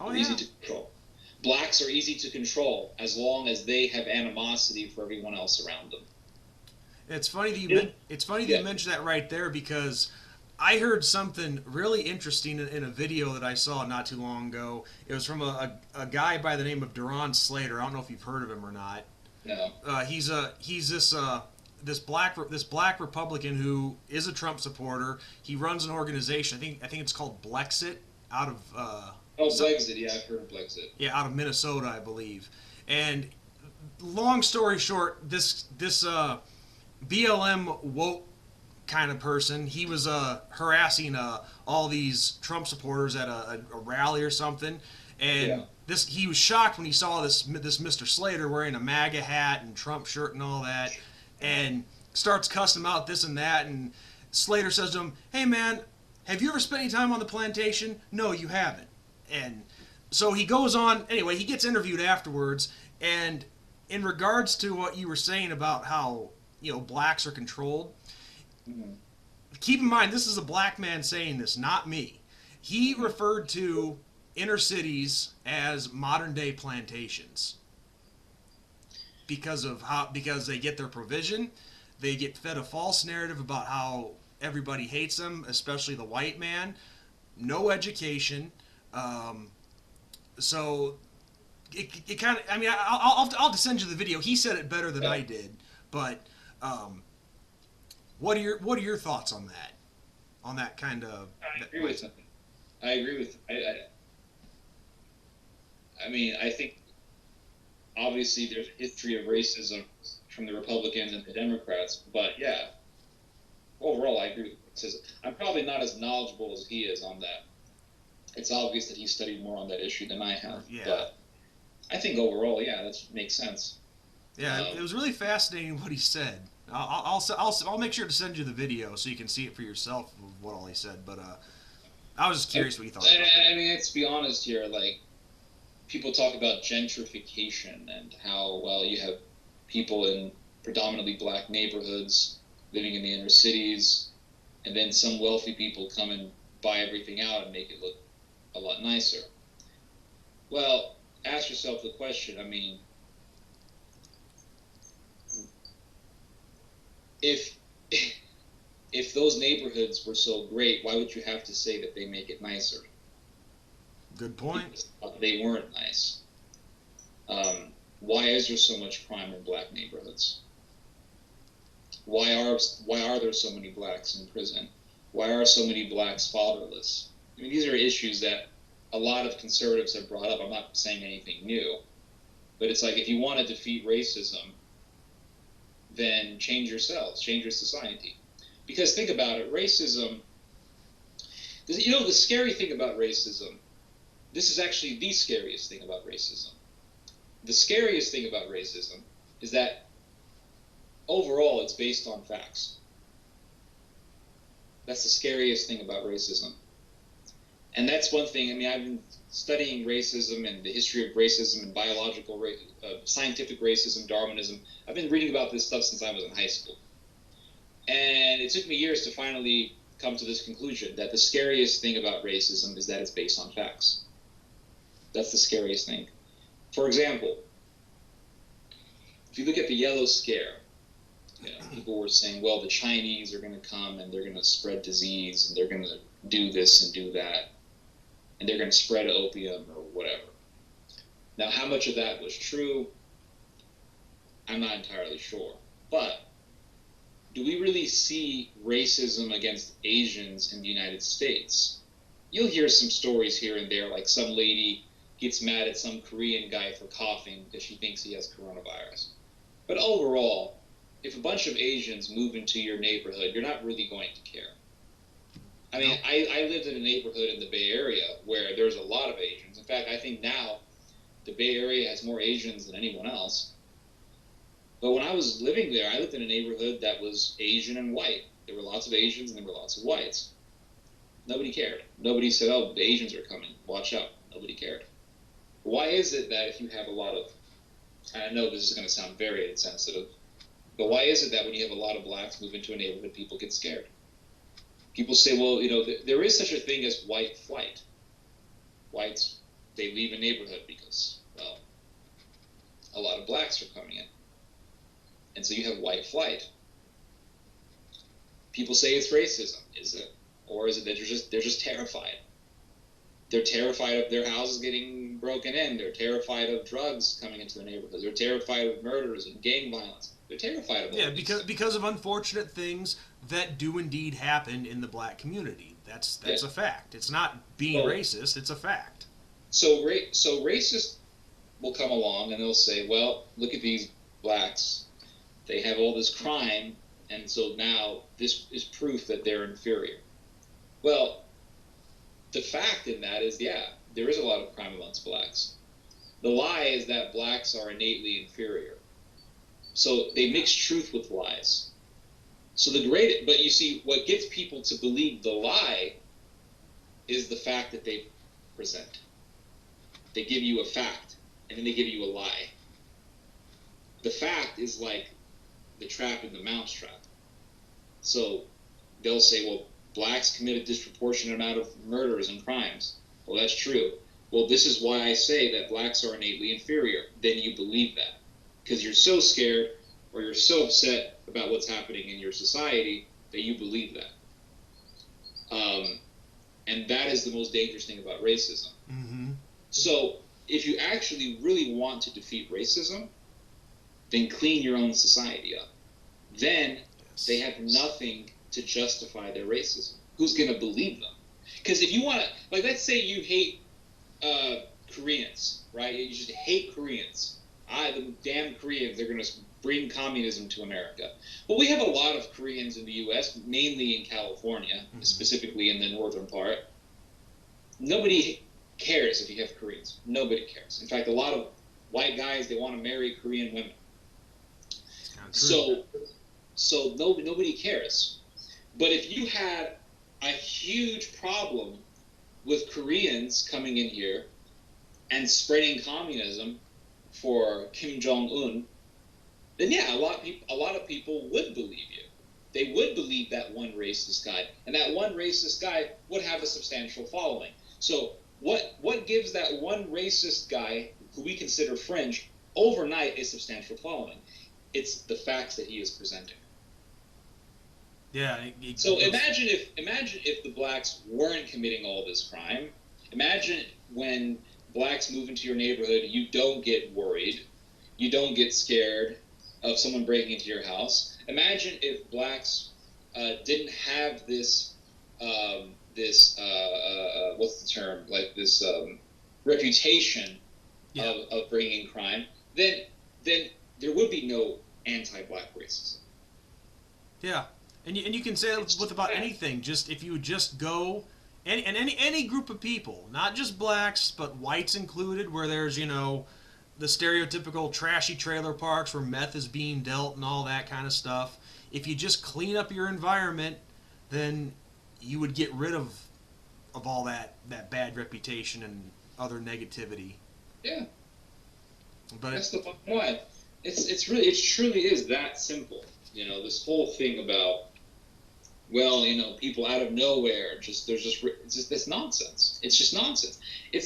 Oh They're yeah. easy to control. Blacks are easy to control as long as they have animosity for everyone else around them. It's funny that it's funny that you Yeah. mentioned that right there because I heard something really interesting in a video that I saw not too long ago. It was from a guy by the name of Duron Slater. I don't know if you've heard of him or not. No. He's this black Republican who is a Trump supporter. He runs an organization. I think it's called Blexit out of Oh, so, Brexit. Yeah, I've heard of Brexit. yeah, out of Minnesota, I believe. And long story short, this BLM woke kind of person. He was harassing all these Trump supporters at a rally or something, and Yeah. this he was shocked when he saw this Mr. Slater wearing a MAGA hat and Trump shirt and all that, and starts cussing him out this and that. And Slater says to him, "Hey man, have you ever spent any time on the plantation? No, you haven't." And so he goes on. Anyway, he gets interviewed afterwards, and in regards to what you were saying about how blacks are controlled, Mhm. keep in mind this is a black man saying this, not me. He referred to inner cities as modern day plantations because they get their provision, they get fed a false narrative about how everybody hates them, especially the white man, no education. Um, so it kind of, I mean, I'll send you the video. He said it better than Yeah. I did, but um, what are your thoughts on that? On that kind of I that agree with mindset? him. I agree with. I mean, I think obviously there's a history of racism from the Republicans and the Democrats, but yeah, overall I agree with what he says. I'm probably not as knowledgeable as he is on that. It's obvious that he studied more on that issue than I have, Yeah, but I think overall, yeah, that makes sense. yeah. It Um, was really fascinating what he said. I'll make sure to send you the video so you can see it for yourself of what all he said. But I was just I, curious what you thought about that. I mean, let's be honest here. Like, people talk about gentrification and how, well, you have people in predominantly black neighborhoods living in the inner cities, and then some wealthy people come and buy everything out and make it look a lot nicer. Well, ask yourself the question. I mean, if if those neighborhoods were so great, why would you have to say that they make it nicer? Good point. Because they weren't nice. Why is there so much crime in black neighborhoods? Why are there so many blacks in prison? Why are so many blacks fatherless? I mean, these are issues that a lot of conservatives have brought up. I'm not saying anything new, but it's like if you want to defeat racism, then change yourselves, change your society. Because think about it, racism. The scary thing about racism. This is actually the scariest thing about racism. The scariest thing about racism is that overall it's based on facts. That's the scariest thing about racism. And that's one thing. I mean, I've been studying racism and the history of racism and scientific racism, Darwinism. I've been reading about this stuff since I was in high school. And it took me years to finally come to this conclusion that the scariest thing about racism is that it's based on facts. That's the scariest thing. For example, if you look at the Yellow Scare, people were saying, well, the Chinese are going to come and they're going to spread disease and they're going to do this and do that and they're going to spread opium or whatever. Now, how much of that was true, I'm not entirely sure. But do we really see racism against Asians in the United States? You'll hear some stories here and there, like some lady gets mad at some Korean guy for coughing because she thinks he has coronavirus. But overall, if a bunch of Asians move into your neighborhood, you're not really going to care. I mean, I lived in a neighborhood in the Bay Area where there's a lot of Asians. In fact, I think now the Bay Area has more Asians than anyone else. But when I was living there, I lived in a neighborhood that was Asian and white. There were lots of Asians and there were lots of whites. Nobody cared. Nobody said, oh, the Asians are coming. Watch out. Nobody cared. Why is it that if you have a lot of, and I know this is going to sound very insensitive, but why is it that when you have a lot of blacks move into a neighborhood, people get scared? People say, well, there is such a thing as white flight. Whites, they leave a neighborhood because, well, a lot of blacks are coming in. And so you have white flight. People say it's racism. Is it? Or is it that they're just terrified? They're terrified of their houses getting broken in. They're terrified of drugs coming into their neighborhoods. They're terrified of murders and gang violence. They're terrified of all these. because of unfortunate things that do indeed happen in the black community. That's a fact. It's not being racist. It's a fact. So racists will come along and they'll say, well, look at these blacks. They have all this crime, and so now this is proof that they're inferior. Well, the fact in that is, yeah, there is a lot of crime amongst blacks. The lie is that blacks are innately inferior. So they mix truth with lies. So but you see, what gets people to believe the lie is the fact that they present. They give you a fact, and then they give you a lie. The fact is like the trap in the mousetrap. So they'll say, well, blacks commit a disproportionate amount of murders and crimes. Well, that's true. Well, this is why I say that blacks are innately inferior. Then you believe that. Because you're so scared or you're so upset about what's happening in your society that you believe that. And that is the most dangerous thing about racism. Mm-hmm. So if you actually really want to defeat racism, then clean your own society up. Then they have nothing to justify their racism. Who's going to believe them? Because if you want to, like, let's say you hate Koreans, right? You just hate Koreans. The damn Koreans, they're going to bring communism to America. But we have a lot of Koreans in the U.S., mainly in California, specifically in the northern part. Nobody cares if you have Koreans. Nobody cares. In fact, a lot of white guys, they want to marry Korean women. So nobody cares. But if you had a huge problem with Koreans coming in here and spreading communism for Kim Jong-un, then yeah, a lot of people would believe you. They would believe that one racist guy, and that one racist guy would have a substantial following. So what gives that one racist guy, who we consider fringe, overnight a substantial following? It's the facts that he is presenting. Yeah. So imagine if the blacks weren't committing all this crime. Imagine when blacks move into your neighborhood, you don't get worried, you don't get scared of someone breaking into your house. Imagine if blacks didn't have this what's the term, like this reputation of bringing crime. Then there would be no anti-black racism. Yeah. And you can say that with about anything. Just if you would just go, any group of people, not just blacks, but whites included, where there's, the stereotypical trashy trailer parks where meth is being dealt and all that kind of stuff. If you just clean up your environment, then you would get rid of all that bad reputation and other negativity. Yeah. But that's the bottom line. It truly is that simple. This whole thing about, well, people out of nowhere, it's nonsense. It's just nonsense. It's